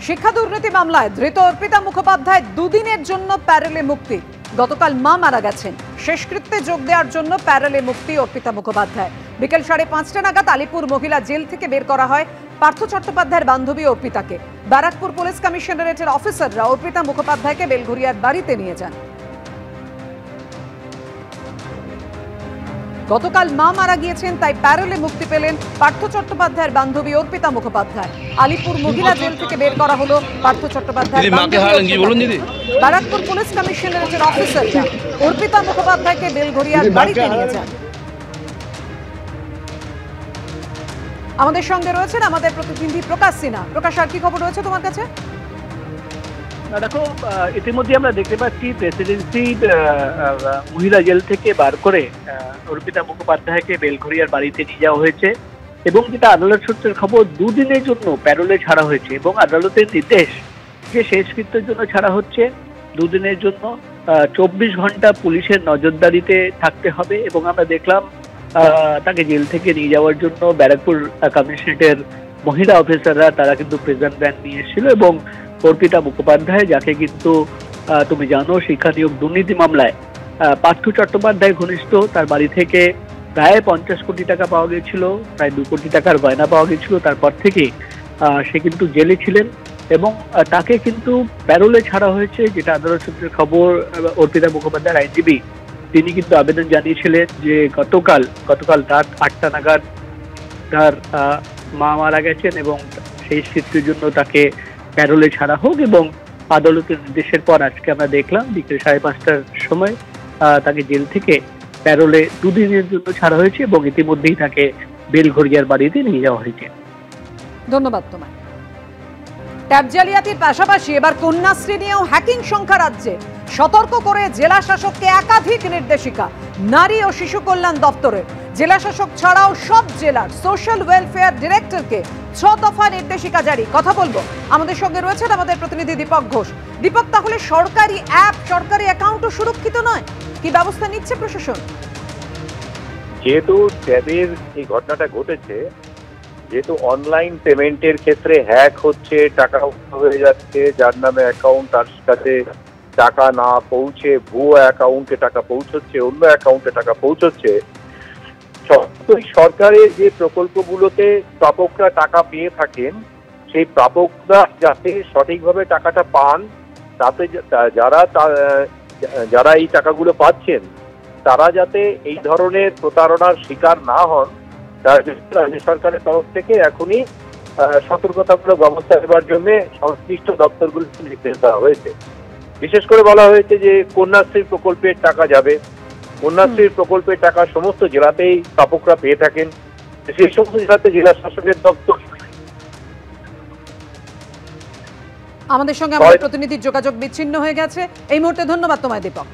শিক্ষা দুর্নীতি মামলায় ধৃত অর্পিতা মুখোপাধ্যায় দুদিনের জন্য প্যারোলে মুক্তি। গতকাল মা মারা গেছেন, শেষকৃত্যে যোগ দেওয়ার জন্য প্যারোলে মুক্তি অর্পিতা মুখোপাধ্যায়। বিকেল 5:30 নাগাদ আলিপুর মহিলা জেল থেকে বের করা হয় পার্থ চট্টোপাধ্যায়ের বান্ধবী অর্পিতাকে। ব্যারাকপুর পুলিশ কমিশনারেটের অফিসাররা অর্পিতা মুখোপাধ্যায়কে বেলঘরিয়ার বাড়িতে নিয়ে যান। গতকাল মা মারা গিয়েছেন, তাই প্যারোলে মুক্তি পেলেন পার্থ চট্টোপাধ্যায়ের বান্ধবী অর্পিতা মুখোপাধ্যায়। আলিপুর মহিলা জেল থেকে বের করা হলো পার্থ চট্টোপাধ্যায়ের বান্ধবী। ব্যারাকপুর পুলিশ কমিশনারেটের অফিসাররা অর্পিতা মুখোপাধ্যায়কে বেলঘরিয়ার বাড়িতে নিয়ে যান। আমাদের সঙ্গে রয়েছেন আমাদের প্রতিনিধি প্রকাশ সিনহা। প্রকাশ, আর কি খবর রয়েছে তোমার কাছে? দেখো, ইতিমধ্যে আমরা দেখতে পাচ্ছি প্রেসিডেন্সি মহিলা জেল থেকে বার করে অর্পিতা মুখোপাধ্যায়কে বেলঘরিয়ার বাড়িতে নিয়ে যাওয়া হয়েছে এবং যেটা আদালত সূত্রের খবর, দুদিনের জন্য প্যারোলে ছাড়া হয়েছে এবং আদালতের নির্দেশ যে শেষকৃত্যের জন্য ছাড়া হচ্ছে। দুদিনের জন্য 24 ঘন্টা পুলিশের নজরদারিতে থাকতে হবে এবং আমরা দেখলাম তাকে জেল থেকে নিয়ে যাওয়ার জন্য ব্যারাকপুর কমিশনারেটের মহিলা অফিসাররা তারা কিন্তু প্রেজেন্ট ভ্যান নিয়ে এসেছিল এবং অর্পিতা মুখোপাধ্যায়, যাকে কিন্তু তুমি জানো শিক্ষা নিয়োগ দুর্নীতি মামলায় পার্থ চট্টোপাধ্যায় ঘনিষ্ঠ, তার বাড়ি থেকে প্রায় 50 কোটি টাকা পাওয়া গেছিল, প্রায় 2 কোটি টাকার গয়না পাওয়া গেছিল। তারপর থেকে সে কিন্তু জেলে ছিলেন এবং তাকে কিন্তু প্যারোলে ছাড়া হয়েছে, যেটা আদালত সূত্রের খবর। অর্পিতা মুখোপাধ্যায়ের আইনজীবী তিনি কিন্তু আবেদন জানিয়েছিলেন যে গতকাল রাত 8টা নাগাদ তার মা মারা গেছেন এবং সেই স্মৃতির জন্য তাকে প্যারোলে ছাড়া হোক, এবং আদালতের নির্দেশের পর আজকে আমরা দেখলাম বিকেল 5:30টার সময় তাকে জেল থেকে প্যারোলে দুদিনের জন্য ছাড়া হয়েছে এবং ইতিমধ্যেই তাকে বেলঘরিয়ার বাড়িতে নিয়ে যাওয়া হয়েছে। ধন্যবাদ তোমায়। ট্যাব জালিয়াতির পাশাপাশি এবার কন্যাশ্রী নিয়েও হ্যাকিং সংখ্যা রাজ্যে। সতর্ক করে জেলা শাসককে একাধিক নির্দেশিকা নারী ও শিশু কল্যাণ দপ্তরের। জেলা শাসক ছাড়াও সব জেলার সোশ্যাল ওয়েলফেয়ার ডিরেক্টরকে 6 দফা নির্দেশিকা জারি। কথা বলবো, আমাদের সঙ্গে রয়েছেন আমাদের প্রতিনিধি দীপক ঘোষ। দীপক, তাহলে সরকারি অ্যাপ, সরকারি অ্যাকাউন্টও সুরক্ষিত নয়, কি ব্যবস্থা নিচ্ছে প্রশাসন? যেহেতু ট্যাবের এই ঘটনাটা ঘটেছে, যেহেতু অনলাইন পেমেন্টের ক্ষেত্রে হ্যাক হচ্ছে, টাকা হয়ে যাচ্ছে, যার নামে অ্যাকাউন্ট তার কাছে টাকা না পৌঁছে ভুয়ো অ্যাকাউন্টে টাকা পৌঁছচ্ছে, অন্য অ্যাকাউন্টে টাকা পৌঁছচ্ছে, সরকারের যে প্রকল্পগুলোতে প্রাপকরা টাকা পেয়ে থাকেন, সেই প্রাপকরা যাতে সঠিকভাবে টাকাটা পান, তাতে যারা এই টাকাগুলো পাচ্ছেন তারা যাতে এই ধরনের প্রতারণার শিকার না হন, তার জন্য রাজ্য সরকারের তরফ থেকে এখনই সতর্কতামূলক ব্যবস্থা নেবার জন্য সংশ্লিষ্ট দপ্তরগুলিকে নির্দেশ দেওয়া হয়েছে। বিশেষ করে বলা হয়েছে যে কন্যাশ্রী প্রকল্পের টাকা যাবে, কন্যাশ্রীর প্রকল্পের টাকা সমস্ত জেলাতেই প্রাপকরা পেয়ে থাকেন, সেই সমস্ত জেলাতে জেলা শাসকের দপ্তর। আমাদের সঙ্গে আমাদের প্রতিনিধির যোগাযোগ বিচ্ছিন্ন হয়ে গেছে এই মুহূর্তে। ধন্যবাদ তোমায় দীপক।